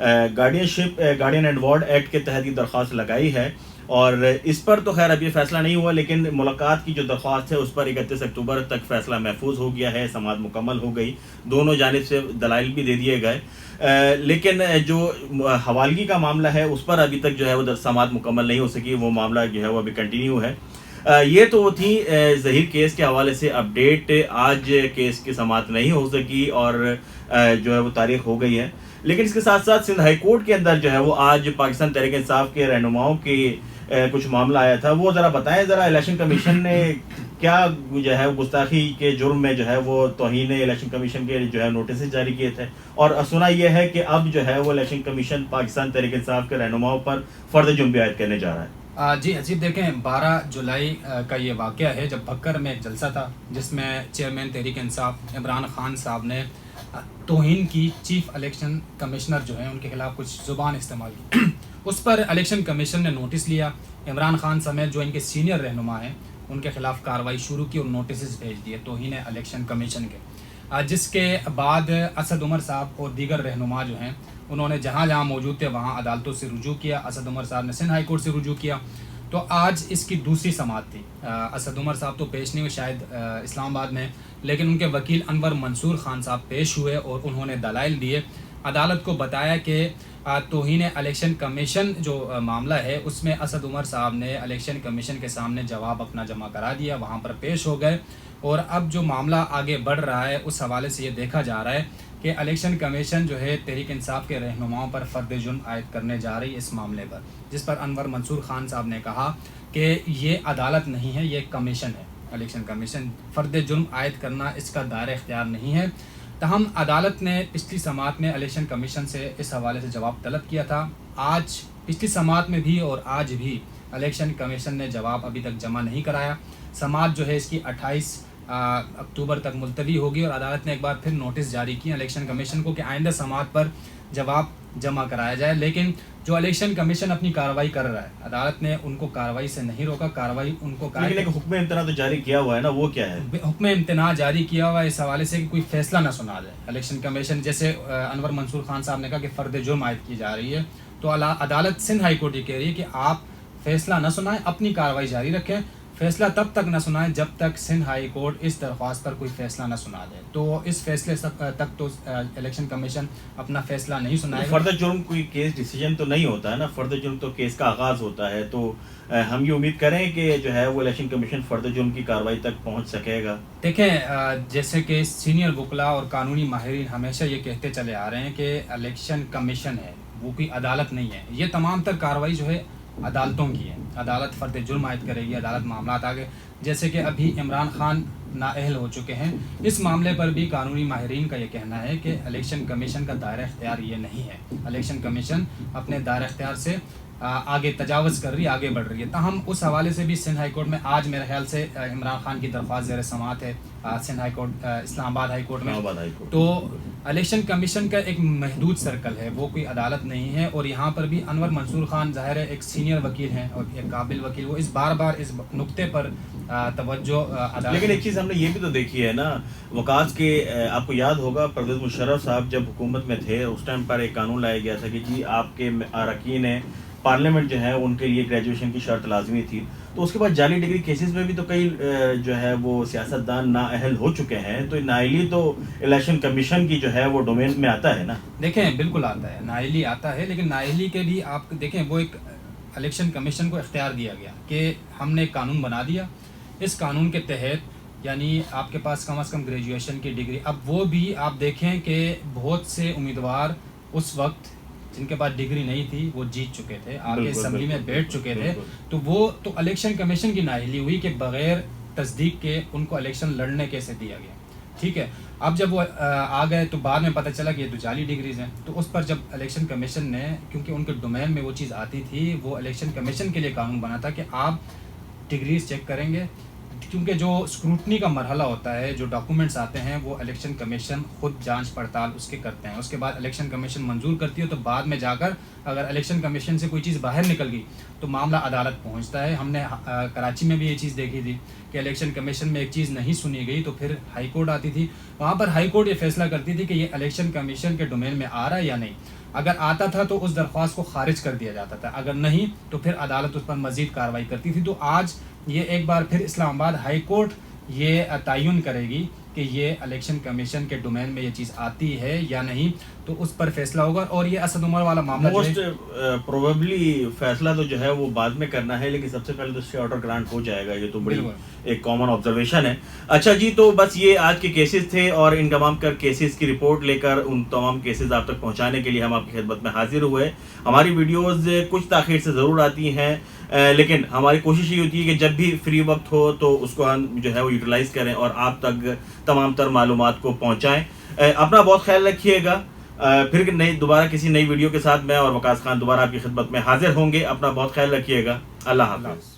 Guardian and ward act کے تحت یہ درخواست لگائی ہے، اور اس پر تو خیر ابھی فیصلہ نہیں ہوا، لیکن ملاقات کی جو درخواست ہے اس پر 31 اکتوبر تک فیصلہ محفوظ ہو گیا ہے، سماعت مکمل ہو گئی، دونوں جانب سے دلائل بھی دے دیے گئے، لیکن جو حوالگی کا معاملہ ہے اس پر ابھی تک جو ہے وہ سماعت مکمل نہیں ہو سکی، وہ معاملہ جو ہے وہ ابھی کنٹینیو ہے۔ یہ تو تھی ظہیر کیس کے حوالے سے اپڈیٹ۔ آج کیس کی سماعت نہیں ہو سکی اور جو ہے وہ تاریخ ہو گئی ہے، لیکن اس کے ساتھ ساتھ سندھ ہائی کورٹ کے اندر جو ہے وہ آج پاکستان تحریک انصاف کے رہنماؤں کی کچھ معاملہ آیا تھا، وہ ذرا بتائیں ذرا، الیکشن کمیشن نے کیا جو ہے گستاخی کے جرم میں جو ہے وہ توہین الیکشن کمیشن کے جو ہے نوٹسز جاری کیے تھے، اور سنا یہ ہے کہ اب جو ہے وہ الیکشن کمیشن پاکستان تحریک انصاف کے رہنماؤں پر فرد جرم بھی عائد کرنے جا رہا ہے۔ جی عجیب، دیکھیں 12 جولائی کا یہ واقعہ ہے جب بھکر میں ایک جلسہ تھا جس میں چیئرمین تحریک انصاف عمران خان صاحب نے توہین کی، چیف الیکشن کمشنر جو ہیں ان کے خلاف کچھ زبان استعمال کی، اس پر الیکشن کمیشن نے نوٹس لیا، عمران خان سمیت جو ان کے سینئر رہنما ہیں ان کے خلاف کارروائی شروع کی اور نوٹسز بھیج دیے توہین الیکشن کمیشن کے، جس کے بعد اسد عمر صاحب اور دیگر رہنما جو ہیں انہوں نے جہاں جہاں موجود تھے وہاں عدالتوں سے رجوع کیا۔ اسد عمر صاحب نے سندھ ہائی کورٹ سے رجوع کیا، تو آج اس کی دوسری سماعت تھی۔ اسد عمر صاحب تو پیش نہیں ہوئے شاید اسلام آباد میں، لیکن ان کے وکیل انور منصور خان صاحب پیش ہوئے اور انہوں نے دلائل دیے، عدالت کو بتایا کہ توہین الیکشن کمیشن جو معاملہ ہے اس میں اسد عمر صاحب نے الیکشن کمیشن کے سامنے جواب اپنا جمع کرا دیا، وہاں پر پیش ہو گئے، اور اب جو معاملہ آگے بڑھ رہا ہے اس حوالے سے یہ دیکھا جا رہا ہے کہ الیکشن کمیشن جو ہے تحریک انصاف کے رہنماؤں پر فرد جرم عائد کرنے جا رہی ہے اس معاملے پر، جس پر انور منصور خان صاحب نے کہا کہ یہ عدالت نہیں ہے، یہ ایک کمیشن ہے، الیکشن کمیشن، فرد جرم عائد کرنا اس کا دائرہ اختیار نہیں ہے۔ تاہم عدالت نے پچھلی سماعت میں الیکشن کمیشن سے اس حوالے سے جواب طلب کیا تھا، آج پچھلی سماعت میں بھی اور آج بھی الیکشن کمیشن نے جواب ابھی تک جمع نہیں کرایا۔ سماعت جو ہے اس کی 28 اکتوبر تک ملتوی ہوگی، اور عدالت نے ایک بار پھر نوٹس جاری کیا الیکشن کمیشن کو کہ آئندہ سماعت پر جواب جمع کرایا جائے، لیکن جو الیکشن کمیشن اپنی کارروائی کر رہا ہے عدالت نے ان کو کارروائی سے نہیں روکا، کارروائی ان کو لیکن حکم امتناع تو جاری کیا ہوا ہے نا، وہ کیا ہے؟ حکم امتناع جاری کیا ہوا ہے اس حوالے سے کہ کوئی فیصلہ نہ سنا جائے الیکشن کمیشن، جیسے انور منصور خان صاحب نے کہا کہ فرد جرم عائد کی جا رہی ہے، تو عدالت سندھ ہائی کورٹ یہ کہہ رہی ہے کہ آپ فیصلہ نہ سنائیں، اپنی کارروائی جاری رکھیں، فیصلہ تب تک نہ سنائیں جب تک سندھ ہائی کورٹ اس درخواست پر کوئی فیصلہ نہ سنا دے، تو اس فیصلے تک تو الیکشن کمیشن اپنا فیصلہ نہیں سنائے گا۔ فرد جرم کوئی کیس ڈیسیجن تو نہیں ہوتا ہے نا، فرد جرم تو کیس کا آغاز ہوتا ہے، تو ہم یہ امید کریں کہ جو ہے وہ الیکشن کمیشن فرد جرم کی کارروائی تک پہنچ سکے گا۔ دیکھیں جیسے کہ سینئر وکلاء اور قانونی ماہرین ہمیشہ یہ کہتے چلے آ رہے ہیں کہ الیکشن کمیشن ہے وہ کوئی عدالت نہیں ہے، یہ تمام تر کارروائی جو ہے عدالتوں کی ہے، عدالت فرد جرم عائد کرے گی، عدالت معاملات آگے، جیسے کہ ابھی عمران خان نااہل ہو چکے ہیں، اس معاملے پر بھی قانونی ماہرین کا یہ کہنا ہے کہ الیکشن کمیشن کا دائرہ اختیار یہ نہیں ہے، الیکشن کمیشن اپنے دائرہ اختیار سے آگے تجاوز کر رہی ہے، آگے بڑھ رہی ہے۔ تاہم اس حوالے سے بھی سندھ ہائی کورٹ میں آج میرے خیال سے عمران خان کی درخواست زیر سماعت ہے سندھ ہائی کورٹ، اسلام آباد ہائی کورٹ میں، تو الیکشن کمیشن کا ایک محدود سرکل ہے، وہ کوئی عدالت نہیں ہے، اور یہاں پر بھی انور منصور خان ظاہر ہے ایک سینئر وکیل ہیں اور ایک قابل وکیل، وہ اس بار بار اس نقطے پر توجہ لیکن ایک چیز ہم نے یہ بھی تو دیکھی ہے نا، وکاس کے آپ کو یاد ہوگا پرویز مشرف صاحب جب حکومت میں تھے اس ٹائم پر ایک قانون لایا گیا تھا کہ جی آپ کے اراکین پارلیمنٹ جو ہے ان کے لیے گریجویشن کی شرط لازمی تھی، تو اس کے بعد جعلی ڈگری کیسز میں بھی تو کئی جو ہے وہ سیاستدان نااہل ہو چکے ہیں، تو نااہلی تو الیکشن کمیشن کی جو ہے وہ ڈومین میں آتا ہے نا۔ دیکھیں بالکل آتا ہے، نااہلی آتا ہے، لیکن نااہلی کے بھی آپ دیکھیں وہ ایک الیکشن کمیشن کو اختیار دیا گیا کہ ہم نے ایک قانون بنا دیا، اس قانون کے تحت یعنی آپ کے پاس کم از کم گریجویشن کی ڈگری، اب وہ بھی آپ دیکھیں کہ بہت سے امیدوار اس وقت جن کے پاس ڈگری نہیں تھی وہ جیت چکے تھے، آگے اسمبلی میں بیٹھ چکے تھے، تو وہ تو الیکشن کمیشن کی نااہلی ہوئی کہ بغیر تصدیق کے ان کو الیکشن لڑنے کیسے دیا گیا، ٹھیک ہے۔ اب جب وہ آ گئے تو بعد میں پتہ چلا کہ یہ تو جعلی ڈگریز ہیں، تو اس پر جب الیکشن کمیشن نے، کیونکہ ان کے ڈومین میں وہ چیز آتی تھی، وہ الیکشن کمیشن کے لیے قانون بنا تھا کہ آپ ڈگریز چیک کریں گے، کیونکہ جو اسکروٹنی کا مرحلہ ہوتا ہے، جو ڈاکومنٹس آتے ہیں وہ الیکشن کمیشن خود جانچ پڑتال اس کے کرتے ہیں، اس کے بعد الیکشن کمیشن منظور کرتی ہے، تو بعد میں جا کر اگر الیکشن کمیشن سے کوئی چیز باہر نکل گئی تو معاملہ عدالت پہنچتا ہے۔ ہم نے کراچی میں بھی یہ چیز دیکھی تھی کہ الیکشن کمیشن میں ایک چیز نہیں سنی گئی تو پھر ہائی کورٹ آتی تھی، وہاں پر ہائی کورٹ یہ فیصلہ کرتی تھی کہ یہ الیکشن کمیشن کے ڈومین میں آ رہا ہے یا نہیں، اگر آتا تھا تو اس درخواست کو خارج کر دیا جاتا تھا، اگر نہیں تو پھر عدالت اس پر مزید کارروائی کرتی تھی. تو آج یہ ایک بار پھر اسلام آباد ہائی کورٹ یہ تعین کرے گی کہ یہ الیکشن کمیشن کے ڈومین میں یہ چیز آتی ہے یا نہیں، تو اس پر فیصلہ ہوگا. اور یہ اسد عمر والا معاملہ موسٹ پروبیبلی فیصلہ تو جو ہے وہ بعد میں کرنا ہے، لیکن سب سے پہلے تو اسٹے آرڈر گرانٹ ہو جائے گا، یہ تو بڑی ایک کامن آبزرویشن ہے. اچھا جی، تو بس یہ آج کے کیسز تھے، اور ان تمام کیسز کی رپورٹ لے کر ان تمام کیسز آپ تک پہنچانے کے لیے ہم آپ کی خدمت میں حاضر ہوئے. ہماری ویڈیوز کچھ تاخیر سے ضرور آتی ہیں، لیکن ہماری کوشش یہ ہوتی ہے کہ جب بھی فری وقت ہو تو اس کو ہم جو ہے وہ یوٹیلائز کریں اور آپ تک تمام تر معلومات کو پہنچائیں. اپنا بہت خیال رکھیے گا. پھر دوبارہ کسی نئی ویڈیو کے ساتھ میں اور وقاص خان دوبارہ آپ کی خدمت میں حاضر ہوں گے. اپنا بہت خیال رکھیے گا. اللہ حافظ.